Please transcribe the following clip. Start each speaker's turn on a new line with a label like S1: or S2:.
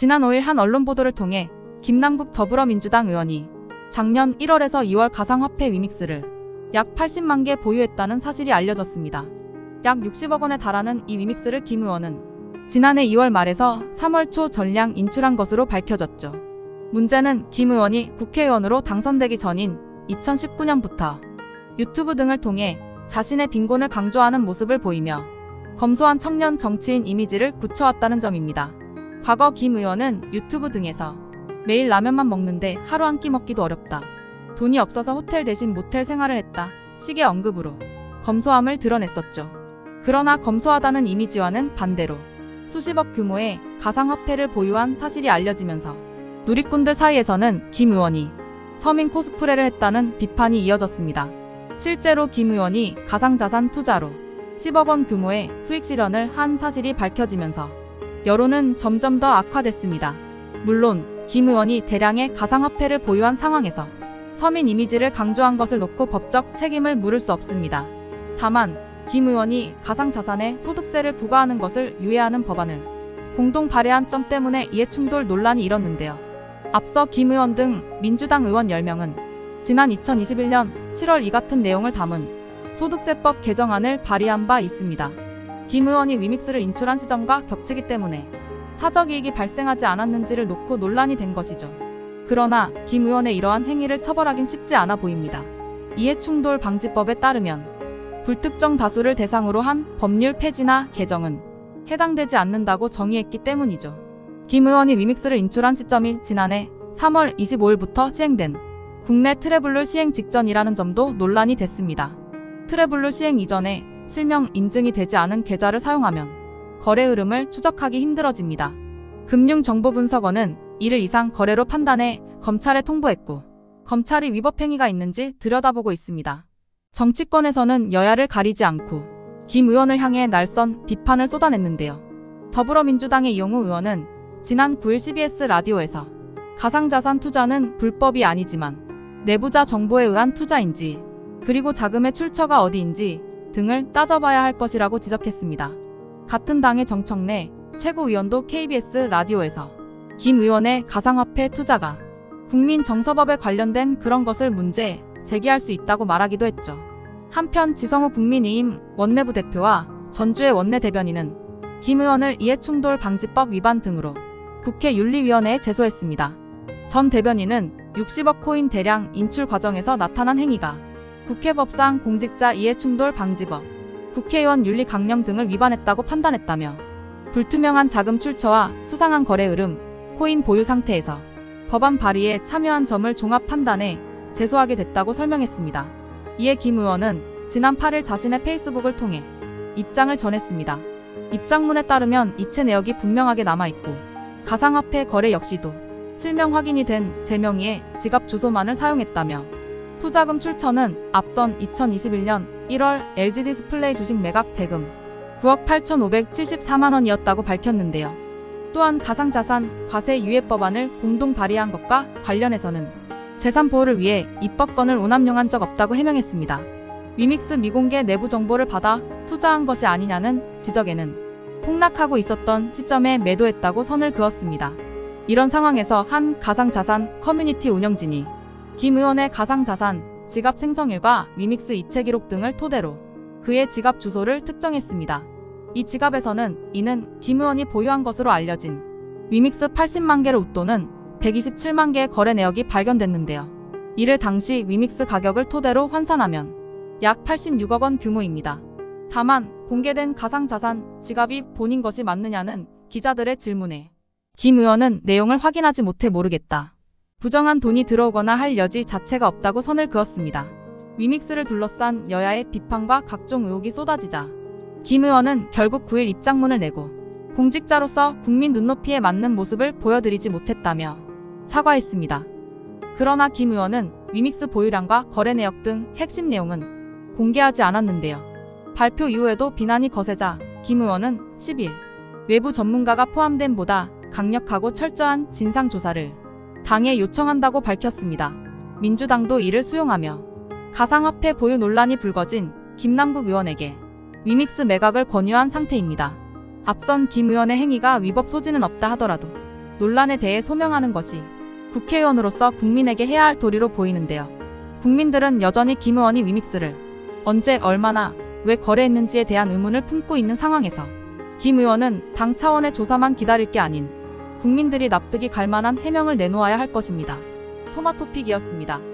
S1: 지난 5일 한 언론 보도를 통해 김남국 더불어민주당 의원이 작년 1월에서 2월 가상화폐 위믹스를 약 80만 개 보유했다는 사실이 알려졌습니다. 약 60억 원에 달하는 이 위믹스를 김 의원은 지난해 2월 말에서 3월 초 전량 인출한 것으로 밝혀졌죠. 문제는 김 의원이 국회의원으로 당선되기 전인 2019년부터 유튜브 등을 통해 자신의 빈곤을 강조하는 모습을 보이며 검소한 청년 정치인 이미지를 굳혀왔다는 점입니다. 과거 김 의원은 유튜브 등에서 매일 라면만 먹는데 하루 한 끼 먹기도 어렵다. 돈이 없어서 호텔 대신 모텔 생활을 했다. 식의 언급으로 검소함을 드러냈었죠. 그러나 검소하다는 이미지와는 반대로 수십억 규모의 가상화폐를 보유한 사실이 알려지면서 누리꾼들 사이에서는 김 의원이 서민 코스프레를 했다는 비판이 이어졌습니다. 실제로 김 의원이 가상자산 투자로 10억 원 규모의 수익 실현을 한 사실이 밝혀지면서 여론은 점점 더 악화됐습니다. 물론 김 의원이 대량의 가상화폐를 보유한 상황에서 서민 이미지를 강조한 것을 놓고 법적 책임을 물을 수 없습니다. 다만 김 의원이 가상자산에 소득세를 부과하는 것을 유예하는 법안을 공동 발의한 점 때문에 이해충돌 논란이 일었는데요. 앞서 김 의원 등 민주당 의원 10명은 지난 2021년 7월 이 같은 내용을 담은 소득세법 개정안을 발의한 바 있습니다. 김 의원이 위믹스를 인출한 시점과 겹치기 때문에 사적이익이 발생하지 않았는지를 놓고 논란이 된 것이죠. 그러나 김 의원의 이러한 행위를 처벌하긴 쉽지 않아 보입니다. 이해충돌 방지법에 따르면 불특정 다수를 대상으로 한 법률 폐지나 개정은 해당되지 않는다고 정의했기 때문이죠. 김 의원이 위믹스를 인출한 시점이 지난해 3월 25일부터 시행된 국내 트래블룰 시행 직전이라는 점도 논란이 됐습니다. 트래블룰 시행 이전에 실명 인증이 되지 않은 계좌를 사용하면 거래 흐름을 추적하기 힘들어집니다. 금융정보분석원은 이를 이상 거래로 판단해 검찰에 통보했고 검찰이 위법 행위가 있는지 들여다보고 있습니다. 정치권에서는 여야를 가리지 않고 김 의원을 향해 날선 비판을 쏟아냈는데요. 더불어민주당의 이용우 의원은 지난 9일 CBS 라디오에서 가상자산 투자는 불법이 아니지만 내부자 정보에 의한 투자인지 그리고 자금의 출처가 어디인지 등을 따져봐야 할 것이라고 지적했습니다. 같은 당의 정청래 최고위원도 KBS 라디오에서 김 의원의 가상화폐 투자가 국민정서법에 관련된 그런 것을 문제 제기할 수 있다고 말하기도 했죠. 한편 지성호 국민의힘 원내부 대표와 전주의 원내대변인은 김 의원을 이해충돌 방지법 위반 등으로 국회 윤리위원회에 제소했습니다. 전 대변인은 60억 코인 대량 인출 과정에서 나타난 행위가 국회법상 공직자 이해충돌 방지법, 국회의원 윤리 강령 등을 위반했다고 판단했다며 불투명한 자금 출처와 수상한 거래 흐름, 코인 보유 상태에서 법안 발의에 참여한 점을 종합 판단해 제소하게 됐다고 설명했습니다. 이에 김 의원은 지난 8일 자신의 페이스북을 통해 입장을 전했습니다. 입장문에 따르면 이체 내역이 분명하게 남아있고 가상화폐 거래 역시도 실명 확인이 된 제 명의의 지갑 주소만을 사용했다며 투자금 출처는 앞선 2021년 1월 LG디스플레이 주식 매각 대금 9억 8,574만 원이었다고 밝혔는데요. 또한 가상자산 과세 유예법안을 공동 발의한 것과 관련해서는 재산 보호를 위해 입법권을 오남용한 적 없다고 해명했습니다. 위믹스 미공개 내부 정보를 받아 투자한 것이 아니냐는 지적에는 폭락하고 있었던 시점에 매도했다고 선을 그었습니다. 이런 상황에서 한 가상자산 커뮤니티 운영진이 김 의원의 가상자산 지갑 생성일과 위믹스 이체 기록 등을 토대로 그의 지갑 주소를 특정했습니다. 이 지갑에서는 이는 김 의원이 보유한 것으로 알려진 위믹스 80만 개를 웃도는 127만 개의 거래 내역이 발견됐는데요. 이를 당시 위믹스 가격을 토대로 환산하면 약 86억 원 규모입니다. 다만 공개된 가상자산 지갑이 본인 것이 맞느냐는 기자들의 질문에 김 의원은 내용을 확인하지 못해 모르겠다. 부정한 돈이 들어오거나 할 여지 자체가 없다고 선을 그었습니다. 위믹스를 둘러싼 여야의 비판과 각종 의혹이 쏟아지자 김 의원은 결국 9일 입장문을 내고 공직자로서 국민 눈높이에 맞는 모습을 보여드리지 못했다며 사과했습니다. 그러나 김 의원은 위믹스 보유량과 거래 내역 등 핵심 내용은 공개하지 않았는데요. 발표 이후에도 비난이 거세자 김 의원은 10일 외부 전문가가 포함된 보다 강력하고 철저한 진상조사를 당에 요청한다고 밝혔습니다. 민주당도 이를 수용하며 가상화폐 보유 논란이 불거진 김남국 의원에게 위믹스 매각을 권유한 상태입니다. 앞선 김 의원의 행위가 위법 소지는 없다 하더라도 논란에 대해 소명하는 것이 국회의원으로서 국민에게 해야 할 도리로 보이는데요. 국민들은 여전히 김 의원이 위믹스를 언제 얼마나 왜 거래했는지에 대한 의문을 품고 있는 상황에서 김 의원은 당 차원의 조사만 기다릴 게 아닌 국민들이 납득이 갈 만한 해명을 내놓아야 할 것입니다. 토마토픽이었습니다.